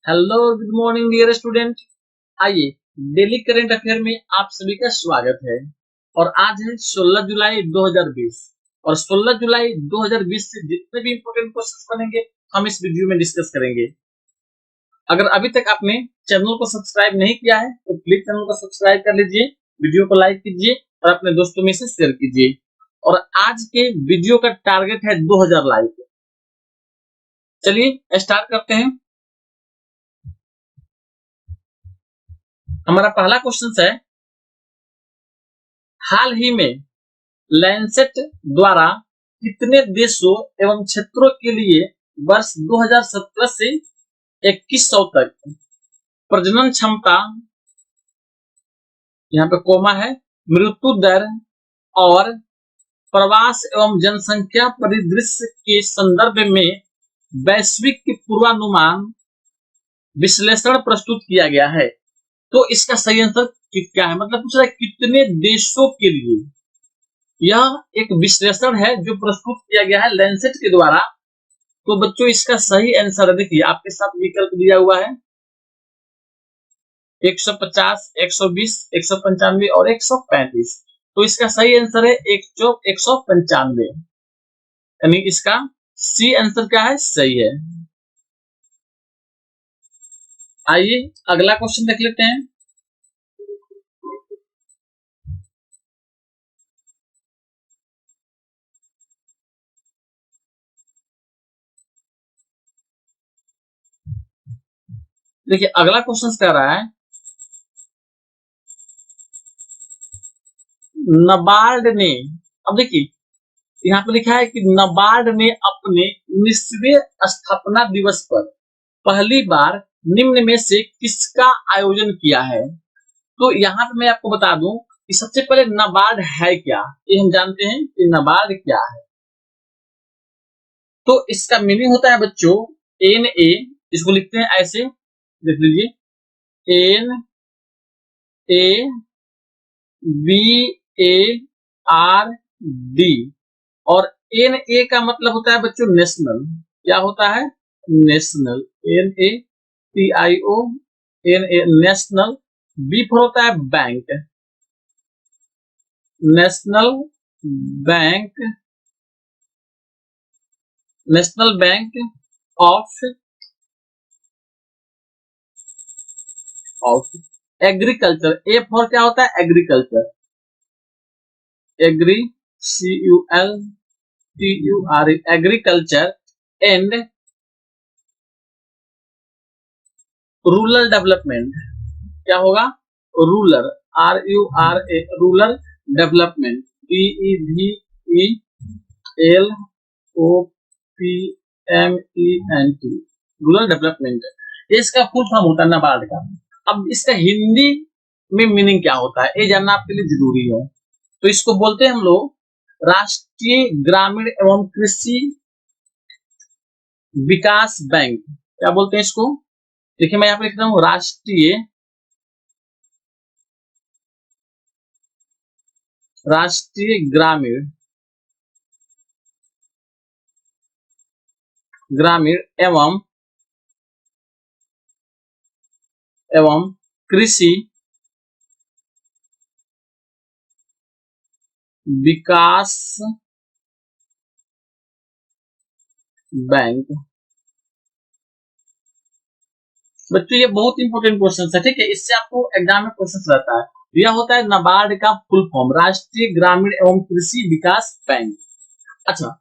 Hello good morning dear student. आइए daily current affair में आप सभी का स्वागत है। और आज है 16 जुलाई 2020 और 16 जुलाई 2020 से जितने भी इंपोर्टेंट क्वेश्चंस बनेंगे हम इस वीडियो में डिस्कस करेंगे। अगर अभी तक आपने चैनल को सब्सक्राइब नहीं किया है तो प्लीज चैनल को सब्सक्राइब कर लीजिए, वीडियो को लाइक कीजिए और अपने दोस्तों में से शेयर कीजिए। और आज के वीडियो का टारगेट है 2000 लाइक। चलिए स्टार्ट करते हैं। हमारा पहला क्वेश्चन है, हाल ही में लैंसेट द्वारा कितने देशों एवं क्षेत्रों के लिए वर्ष 2017 से 2100 तक प्रजनन क्षमता, यहाँ पे कोमा है, मृत्यु दर और प्रवास एवं जनसंख्या परिदृश्य के संदर्भ में वैश्विक पूर्वानुमान विश्लेषण प्रस्तुत किया गया है। तो इसका सही आंसर क्या है? मतलब पूछ रहा है कितने देशों के लिए। यह एक विश्लेषण है जो प्रस्तुत किया गया है लैंसेट के द्वारा। तो बच्चों इसका सही आंसर देखिए आपके साथ विकल्प दिया हुआ है 150, 120, 195 और 135। तो इसका सही आंसर है 195, यानी इसका सी आंसर क्या है? सही है। आइए अगला क्वेश्चन देख लेते हैं। देखिए अगला क्वेश्चन कह रहा है, नबार्ड ने, अब देखिए यहाँ पे लिखा है कि नबार्ड ने अपने 19वें स्थापना दिवस पर पहली बार निम्न में से किसका आयोजन किया है? तो यहाँ पे मैं आपको बता दूं कि सबसे पहले नबार्ड है क्या, ये हम जानते हैं कि नबार्ड क्या है। तो इसका मीनिंग होता है बच्चों NA, इसको लिखते हैं ऐसे, देख लीजिए NABARD। और NA का मतलब होता है बच्चों नेशनल। क्या होता है? National. NATIO, NA national. B for होता है bank, national bank, national bank of agriculture. A for क्या होता है? Agriculture, agri CULTURE, agriculture and rural development. क्या होगा? Rural, RURA, rural development, DEVELOPMENT, rural development. इसका फुल फॉर्म होता है नाबार्ड का। अब इसका हिंदी में मीनिंग क्या होता है ये जानना आपके लिए जरूरी है। तो इसको बोलते हैं हम लोग राष्ट्रीय ग्रामीण एवं कृषि विकास बैंक। क्या बोलते हैं इसको? देखिए मैं यहाँ पे लिख रहा हूँ राष्ट्रीय ग्रामीण एवं कृषि विकास बैंक। बच्चों ये बहुत इंपॉर्टेंट क्वेश्चन है, ठीक है, इससे आपको एग्जाम में क्वेश्चन रहता है। यह होता है नाबार्ड का फुल फॉर्म, राष्ट्रीय ग्रामीण एवं कृषि विकास बैंक। अच्छा,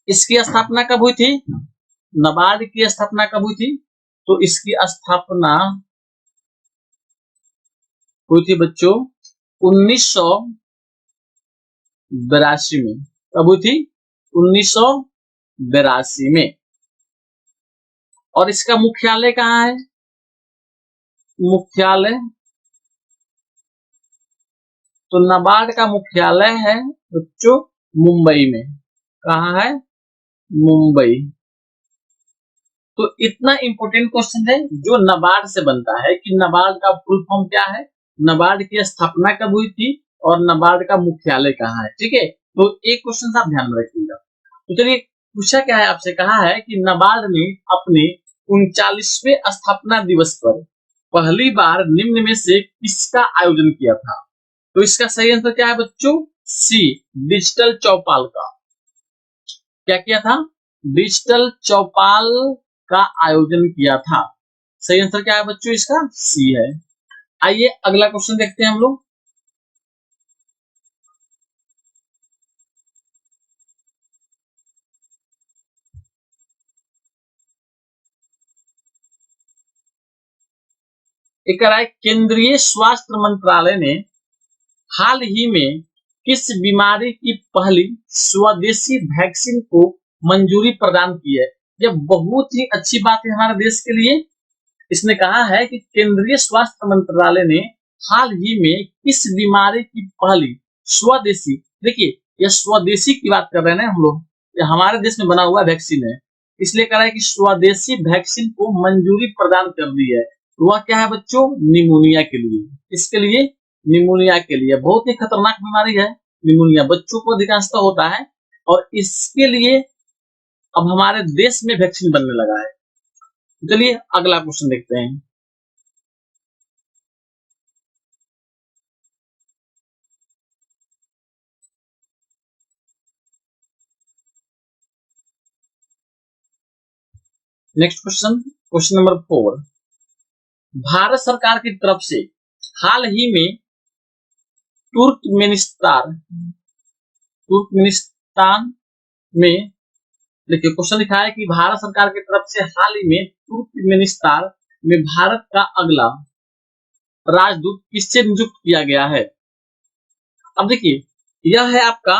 इसकी स्थापना कब हुई थी? नाबार्ड की स्थापना कब हुई थी? तो इसकी स्थापना हुई थी बच्चों 1982 में। कब हुई थी? 1982 में। और इसका मुख्यालय कहाँ है? मुख्यालय, तो नाबार्ड का मुख्यालय है बच्चों मुंबई में। कहाँ है? मुंबई। तो इतना इंपॉर्टेंट क्वेश्चन है जो नाबार्ड से बनता है कि नाबार्ड का फुल फॉर्म क्या है, नाबार्ड की स्थापना कब हुई थी और नाबार्ड का मुख्यालय कहाँ है। ठीक है, तो एक क्वेश्चन आप ध्यान में रखिएगा। तो चलिए पूछा क्या है आपसे, कहा है कि नाबार्ड ने अपने 39वें स्थापना दिवस पर पहली बार निम्न में से किसका आयोजन किया था? तो इसका सही आंसर क्या है बच्चों? सी, डिजिटल चौपाल का। क्या किया था? डिजिटल चौपाल का आयोजन किया था। सही आंसर क्या है बच्चों? इसका सी है। आइए अगला क्वेश्चन देखते हैं हम लोग। एक कह रहा है, केंद्रीय स्वास्थ्य मंत्रालय ने हाल ही में किस बीमारी की पहली स्वदेशी वैक्सीन को मंजूरी प्रदान की है? यह बहुत ही अच्छी बात है हमारे देश के लिए। इसने कहा है कि केंद्रीय स्वास्थ्य मंत्रालय ने हाल ही में किस बीमारी की पहली स्वदेशी, देखिए यह स्वदेशी की बात कर रहे हैं ना हम लोग, यह हमारे देश में बना हुआ वैक्सीन है, इसलिए कह रहा है कि स्वदेशी वैक्सीन को मंजूरी प्रदान कर दी है। तो वह क्या है बच्चों? निमोनिया के लिए। इसके लिए निमोनिया के लिए, बहुत ही खतरनाक बीमारी है निमोनिया, बच्चों को अधिकांशतः होता है, और इसके लिए अब हमारे देश में वैक्सीन बनने लगा है। चलिए अगला क्वेश्चन देखते हैं। Next question, question number 4। Bharat सरकार की तरफ से हाल ही में तुर्कमेनिस्तान तुर्कमेनिस्तान में, देखिए क्वेश्चन लिखा है कि भारत सरकार की तरफ से हाल ही में तुर्कमेनिस्तान में भारत का अगला राजदूत किससे नियुक्त किया गया है? अब देखिए यह है आपका,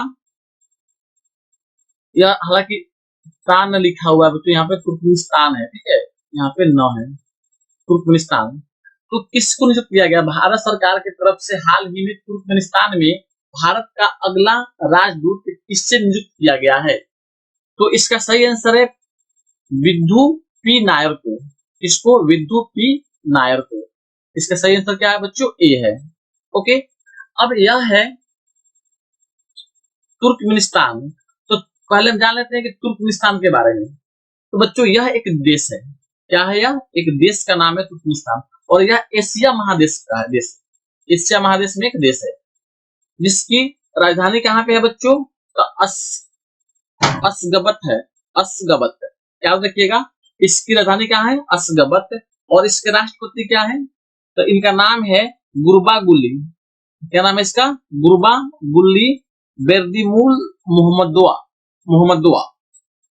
यह हालांकि तान लिखा हुआ है तो यहाँ पे तुर्कमेनिस्तान है, ठीक है, यहाँ पे न है तुर्कमेनिस्तान। तो किसको नियुक्त किया गया? भारत सरकार की तरफ से हाल ही में तुर्कमेनिस्तान में भारत का अगला राजदूत किससे नियुक्त किया गया है? तो इसका सही आंसर है विद्धू पी नायर को। इसको विद्धू पी नायर को। इसका सही आंसर क्या है बच्चों? ए है। ओके, अब यह है तुर्कमेनिस्तान। तो पहले हम जान लेते हैं कि तुर्कमेनिस्तान के बारे में। तो बच्चों यह एक देश है। क्या है? यह एक देश का नाम है तुर्कमेनिस्तान, और यह एशिया महादेश का देश, एशिया महादेश में एक देश है, जिसकी राजधानी कहाँ पे है बच्चों? तो असगबत है। असगबत, क्या रखिएगा, इसकी राजधानी कहाँ है? असगबत। और इसके राष्ट्रपति क्या है? तो इनका नाम है गुरबागुली। क्या नाम है इसका? गुरबागुली बेरदिमुल मोहम्मदोआ। मोहम्मदोआ,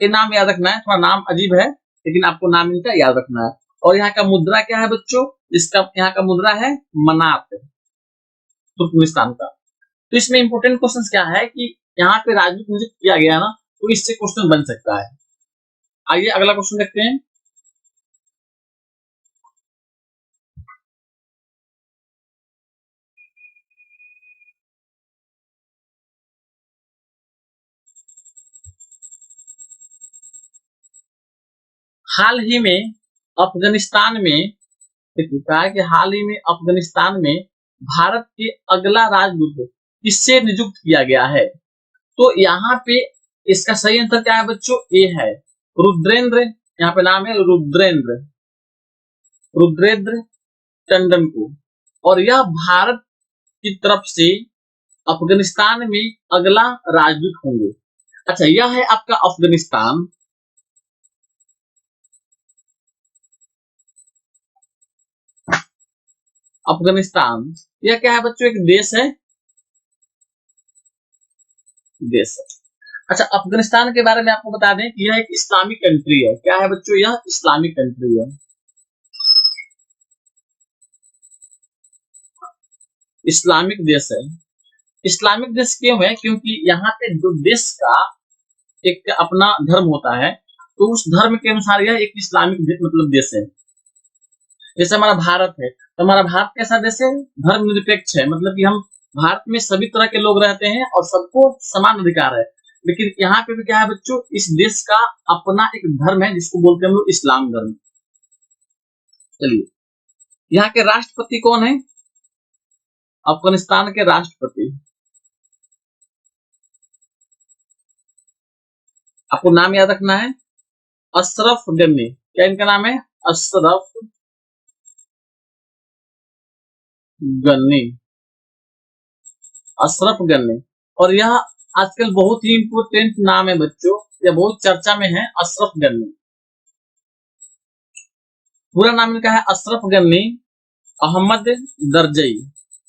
ये नाम याद रखना है, थोड़ा नाम अजीब है लेकिन आपको नाम इनका याद रखना है। और यहाँ का मुद्रा क्या है बच्चों? इसका यहाँ का मुद्रा है मनात, तुर्कमेनिस्तान का। तो इसमें इंपोर्टेंट क्वेश्चन क्या है कि यहाँ पे राजदूत नियुक्त किया गया ना, तो इससे क्वेश्चन बन सकता है। आइए अगला क्वेश्चन देखते हैं। हाल ही में अफगानिस्तान में, कहा है कि हाल ही में अफगानिस्तान में भारत के अगला राजदूत किससे नियुक्त किया गया है? तो यहाँ पे इसका सही आंसर क्या है बच्चों? ए है, रुद्रेंद्र। यहाँ पे नाम है रुद्रेंद्र, रुद्रेंद्र टंडन को। और यह भारत की तरफ से अफगानिस्तान में अगला राजदूत होंगे। अच्छा, यह है आपका अफगानिस्तान। अफगानिस्तान यह क्या है बच्चों? एक देश है, देश है। अच्छा, अफगानिस्तान के बारे में आपको बता दें कि यह एक इस्लामिक कंट्री है। क्या है बच्चों? यह इस्लामिक कंट्री है, इस्लामिक देश है। इस्लामिक देश क्यों है? क्योंकि यहाँ पे जो देश का एक अपना धर्म होता है, तो उस धर्म के अनुसार यह एक इस्लामिक मतलब देश है। जैसे हमारा भारत है, तो हमारा भारत कैसा देश है? धर्मनिरपेक्ष है, मतलब कि हम भारत में सभी तरह के लोग रहते हैं और सबको समान अधिकार है। लेकिन यहाँ पे भी क्या है बच्चों? इस देश का अपना एक धर्म है जिसको बोलते हैं हम लोग इस्लाम धर्म। चलिए, यहाँ के राष्ट्रपति कौन है? अफगानिस्तान के राष्ट्रपति, आपको नाम याद रखना है, अशरफ गनी। क्या इनका नाम है? अशरफ गनी, अशरफ गनी। और यह आजकल बहुत ही इंपोर्टेंट नाम है बच्चों, यह बहुत चर्चा में है, अशरफ गनी। पूरा नाम इनका है अशरफ गनी अहमद दरजई।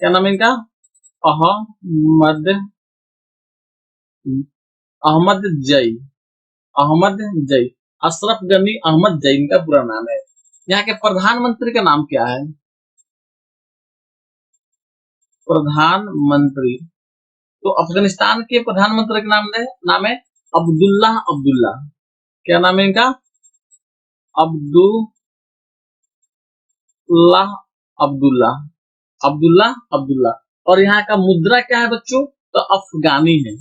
क्या नाम है इनका? अहमद अहमद जई, अहमद जई, अशरफ गनी अहमद जई इनका पूरा नाम है। यहाँ के प्रधानमंत्री का नाम क्या है? प्रधानमंत्री, तो अफगानिस्तान के प्रधानमंत्री का नाम है अब्दुल्ला अब्दुल्ला। क्या नाम है इनका? अब्दुल्ला अब्दुल्ला, अब्दुल्ला अब्दुल्ला। और यहाँ का मुद्रा क्या है बच्चों? तो अफगानी है।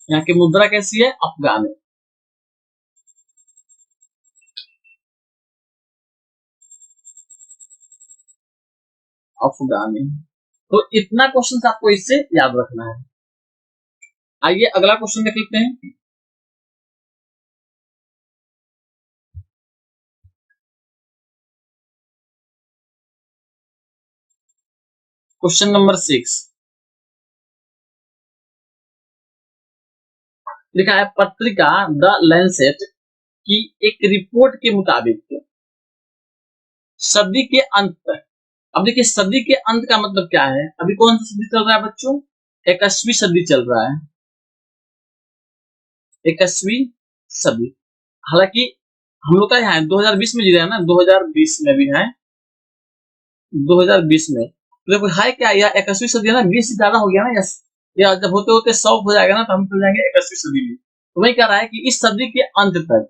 यहाँ की मुद्रा कैसी है? अफगानी। अफगानी। तो इतना क्वेश्चन आपको इससे याद रखना है। आइए अगला क्वेश्चन देख लेते हैं। क्वेश्चन नंबर 6 लिखा है, पत्रिका द लैंसेट की एक रिपोर्ट के मुताबिक सदी के अंत तक। अब देखिए सदी के अंत का मतलब क्या है? अभी कौन सा सदी चल रहा है बच्चों? 21वीं सदी चल रहा है, 21वीं सदी। हालांकि हम लोग का यहाँ 2020 में जी रहे हैं ना, 2020 में भी है, 2020 में। तो देखो है क्या, यह 21वीं सदी है ना, 20 से ज्यादा हो गया ना, या जब होते होते 100 हो जाएगा ना, तो हम चल जाएंगे 21वीं सदी में। तो वही कह रहा है कि इस सदी के अंत तक,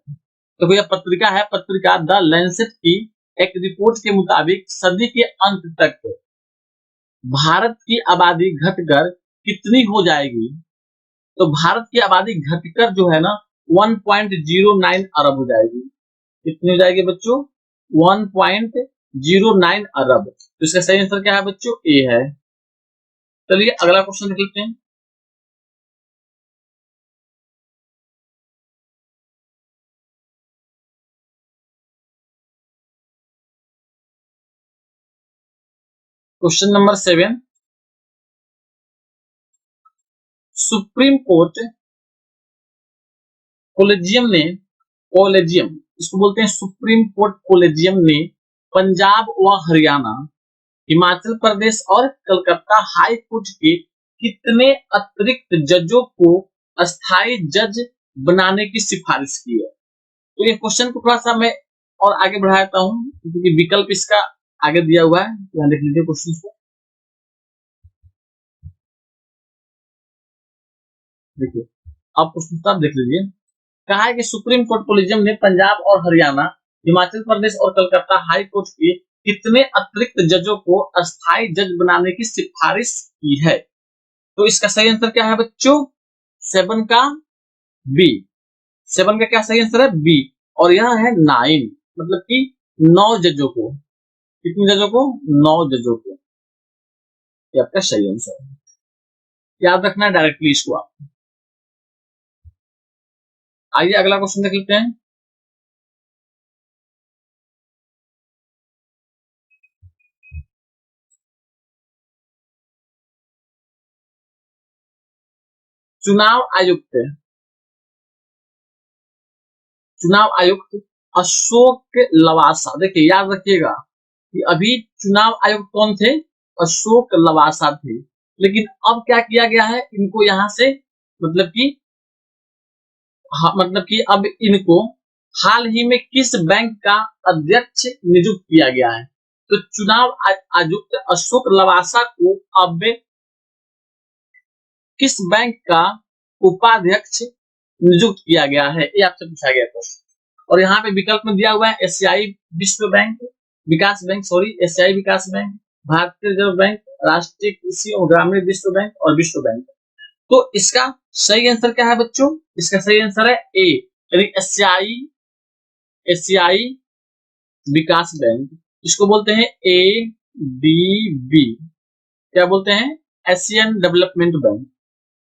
तो यह पत्रिका है, पत्रिका द लैंसेट की एक रिपोर्ट के मुताबिक सदी के अंत तक भारत की आबादी घटकर कितनी हो जाएगी? तो भारत की आबादी घटकर जो है ना 1.09 अरब हो जाएगी। कितनी हो जाएगी बच्चों? 1.09 अरब। तो इसका सही आंसर क्या है बच्चों? ए है। चलिए अगला क्वेश्चन देख लेते हैं। Question number 7, supreme court collegium इसको बोलते हैं, सुप्रीम कोर्ट कोलेजियम ने पंजाब व हरियाणा, हिमाचल प्रदेश और कलकत्ता हाई कोर्ट के कितने अतिरिक्त जजों को अस्थायी जज बनाने की सिफारिश की है? तो ये क्वेश्चन को थोड़ा सा मैं और आगे बढ़ाता हूं, क्योंकि विकल्प इसका आगे दिया हुआ है। यहाँ देख लीजिए क्वेश्चन को, देखिए आप क्वेश्चन आप देख लीजिए। कहा है कि सुप्रीम कोर्ट कोलेजियम ने पंजाब और हरियाणा, हिमाचल प्रदेश और कलकत्ता हाई कोर्ट के कितने अतिरिक्त जजों को अस्थायी जज बनाने की सिफारिश की है? तो इसका सही आंसर क्या है बच्चों? 7 का बी। 7 का क्या सही आंसर है? बी। और यह है 9, मतलब कि 9 जजों को। कितने जजों को? 9 जजों को। ये आपका सही आंसर है, याद रखना है डायरेक्टली इसको आप। आइए अगला क्वेश्चन देख लेते हैं। चुनाव आयुक्त, चुनाव आयुक्त अशोक लवासा, देखिए याद रखिएगा कि अभी चुनाव आयुक्त कौन थे? अशोक लवासा थे। लेकिन अब क्या किया गया है, इनको यहां से मतलब कि मतलब कि अब इनको हाल ही में किस बैंक का अध्यक्ष नियुक्त किया गया है? तो चुनाव आयुक्त अशोक लवासा को अब किस बैंक का उपाध्यक्ष नियुक्त किया गया है? ये आपसे पूछा गया था। और यहाँ पे विकल्प में दिया हुआ है एशियाई विश्व बैंक, विकास बैंक, सॉरी एशियाई विकास बैंक, भारतीय रिजर्व बैंक, राष्ट्रीय कृषि और ग्रामीण विश्व बैंक और विश्व बैंक। तो इसका सही आंसर क्या है बच्चों? इसका सही आंसर है ए, यानी एशियाई, एशियाई विकास बैंक। इसको बोलते हैं ADB। क्या बोलते हैं? Asian development bank.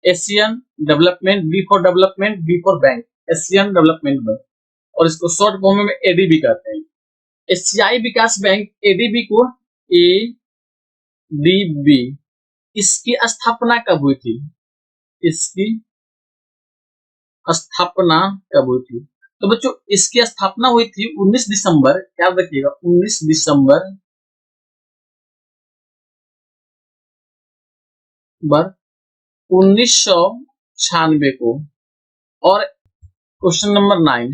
Asian development, B for development, B for bank. Asian development bank, और इसको शॉर्ट फॉर्म में एडीबी कहते हैं। एशियाई विकास बैंक एडीबी को एडीबी, इसकी स्थापना कब हुई थी? इसकी स्थापना कब हुई थी? तो बच्चों इसकी स्थापना हुई थी 19 दिसंबर, याद रखिएगा 19 दिसंबर 1996 को। और क्वेश्चन नंबर 9,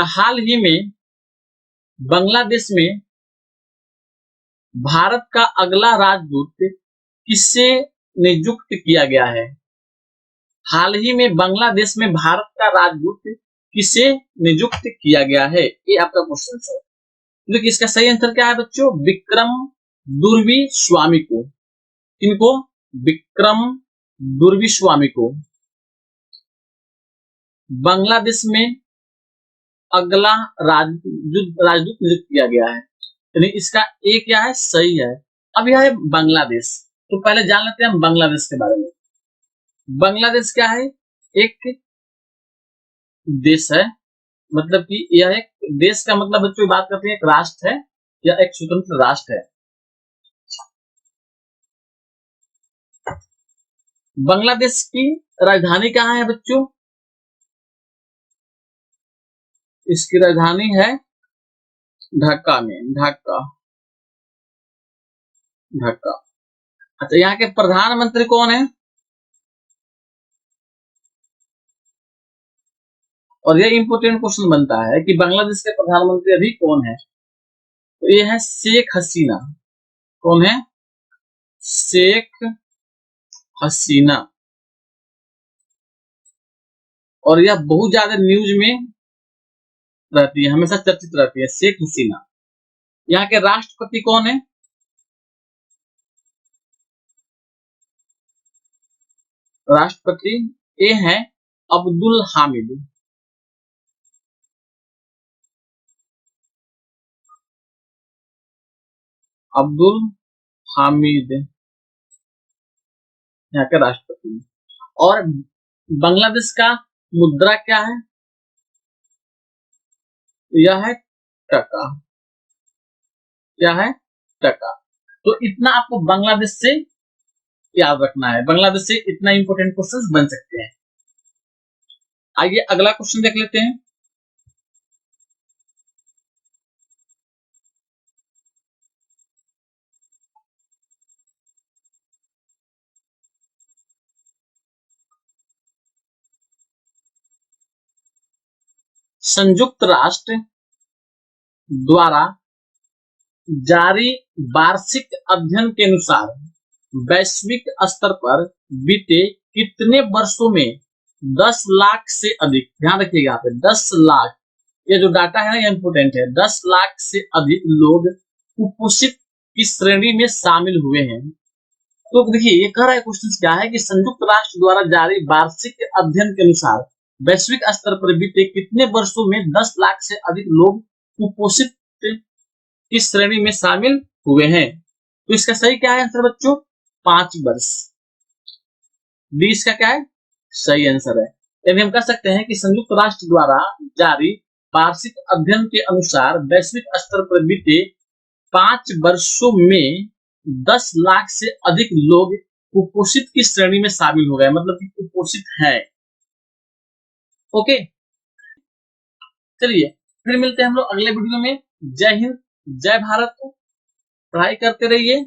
हाल ही में बांग्लादेश में भारत का अगला राजदूत किसे नियुक्त किया गया है? हाल ही में बांग्लादेश में भारत का राजदूत किसे नियुक्त किया गया है? ये आपका क्वेश्चन है। देखिए इसका सही आंसर क्या है बच्चों? विक्रम दुर्वी स्वामी को। किनको? विक्रम दुर्वी स्वामी को बांग्लादेश में अगला राजदूत नियुक्त किया गया है। यानी इसका ए क्या है? सही है। अब यह है बांग्लादेश, तो पहले जान लेते हैं हम बांग्लादेश के बारे में। बांग्लादेश क्या है? एक देश है, मतलब कि यह एक देश का मतलब बच्चों बात करते हैं, एक राष्ट्र है या एक स्वतंत्र राष्ट्र है। बांग्लादेश की राजधानी कहाँ है बच्चों? इसकी राजधानी है ढाका में, ढाका, ढाका। अच्छा यहाँ के प्रधानमंत्री कौन है? और यह इंपोर्टेंट क्वेश्चन बनता है कि बांग्लादेश के प्रधानमंत्री अभी कौन है? तो ये है शेख हसीना। कौन है? शेख हसीना। और यह बहुत ज्यादा न्यूज में रहती है, हमेशा चर्चित रहती है, शेख हसीना। यहाँ के राष्ट्रपति कौन है? राष्ट्रपति ये है अब्दुल हामिद। अब्दुल हामिद यहाँ के राष्ट्रपति। और बांग्लादेश का मुद्रा क्या है? यह है टका। क्या है? टका। तो इतना आपको बांग्लादेश से याद रखना है। बांग्लादेश से इतना इंपोर्टेंट क्वेश्चंस बन सकते हैं। आइए अगला क्वेश्चन देख लेते हैं। संयुक्त राष्ट्र द्वारा जारी वार्षिक अध्ययन के अनुसार वैश्विक स्तर पर बीते कितने वर्षों में 10 लाख से अधिक, ध्यान रखिएगा यहाँ पे 10 लाख, ये जो डाटा है ना ये इंपोर्टेंट है, 10 लाख से अधिक लोग कुपोषित की श्रेणी में शामिल हुए हैं। तो देखिए ये कह रहा है क्वेश्चन क्या है कि संयुक्त राष्ट्र द्वारा जारी वार्षिक अध्ययन के अनुसार वैश्विक स्तर पर बीते कितने वर्षों में 10 लाख से अधिक लोग कुपोषित की श्रेणी में शामिल हुए हैं। तो इसका सही क्या है आंसर बच्चों? 5 वर्ष। डी इसका क्या है? सही आंसर है। यानी हम कह सकते हैं कि संयुक्त राष्ट्र द्वारा जारी वार्षिक अध्ययन के अनुसार वैश्विक स्तर पर बीते 5 वर्षों में 10 लाख से अधिक लोग कुपोषित की श्रेणी में शामिल हो गए, मतलब कि कुपोषित है। ओके चलिए फिर मिलते हैं हम लोग अगले वीडियो में। जय हिंद, जय भारत, पढ़ाई करते रहिए।